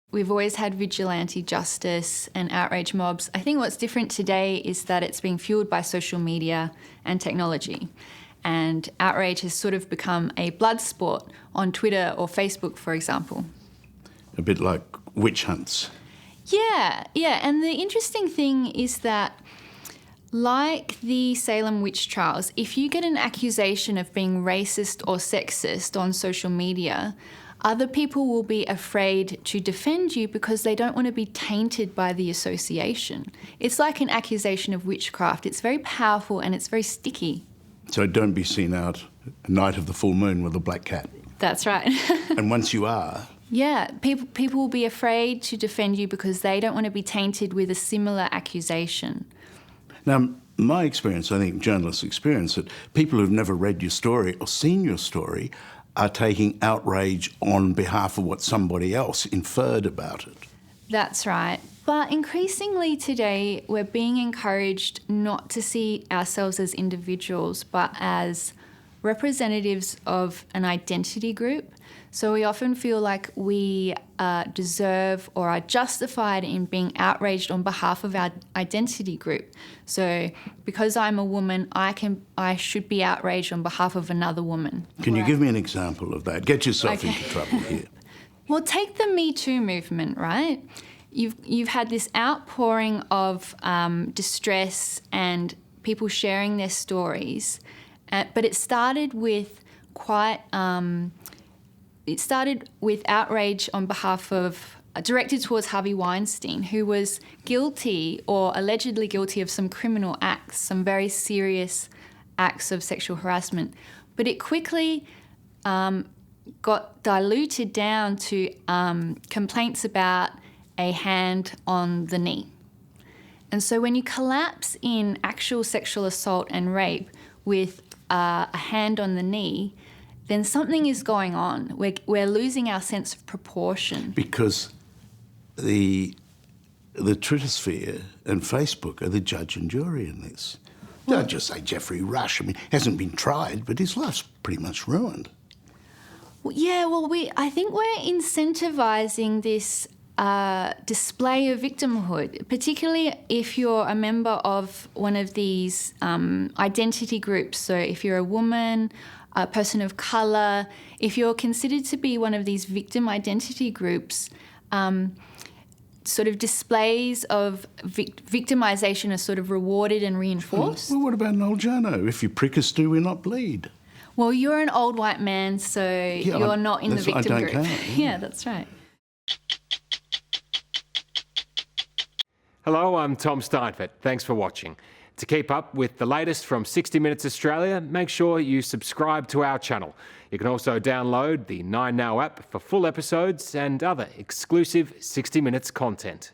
We've always had vigilante justice and outrage mobs. I think what's different today is that it's being fueled by social media and technology. And outrage has sort of become a blood sport on Twitter or Facebook, for example. A bit like witch hunts. Yeah. And the interesting thing is that, like the Salem witch trials, if you get an accusation of being racist or sexist on social media, other people will be afraid to defend you because they don't want to be tainted by the association. It's like an accusation of witchcraft. It's very powerful and it's very sticky. So don't be seen out night of the full moon with a black cat. That's right. And once you are... Yeah, people will be afraid to defend you because they don't want to be tainted with a similar accusation. Now, my experience, I think journalists experience it, people who've never read your story or seen your story are taking outrage on behalf of what somebody else inferred about it. That's right. But increasingly today, we're being encouraged not to see ourselves as individuals, but as representatives of an identity group. So we often feel like we deserve or are justified in being outraged on behalf of our identity group. So because I'm a woman, I should be outraged on behalf of another woman. Can you give me an example of that? Get yourself into trouble here. Well, take the Me Too movement, right? You've had this outpouring of distress and people sharing their stories, but it started with outrage on behalf of, directed towards Harvey Weinstein, who was guilty or allegedly guilty of some criminal acts, some very serious acts of sexual harassment. But it quickly got diluted down to complaints about a hand on the knee. And so when you collapse in actual sexual assault and rape with a hand on the knee, then something is going on. We're losing our sense of proportion. Because the Twittersphere and Facebook are the judge and jury in this. Well, don't just say Jeffrey Rush. I mean, hasn't been tried, but his life's pretty much ruined. I think we're incentivising this display of victimhood, particularly if you're a member of one of these identity groups. So if you're a woman, a person of colour, if you're considered to be one of these victim identity groups, sort of displays of victimisation are sort of rewarded and reinforced. Well, what about an old Jono? If you prick us, do we not bleed? Well, you're an old white man, so you're not in the victim group. Count, yeah, that's right. Hello, I'm Tom Steinfort. Thanks for watching. To keep up with the latest from 60 Minutes Australia, make sure you subscribe to our channel. You can also download the 9Now app for full episodes and other exclusive 60 Minutes content.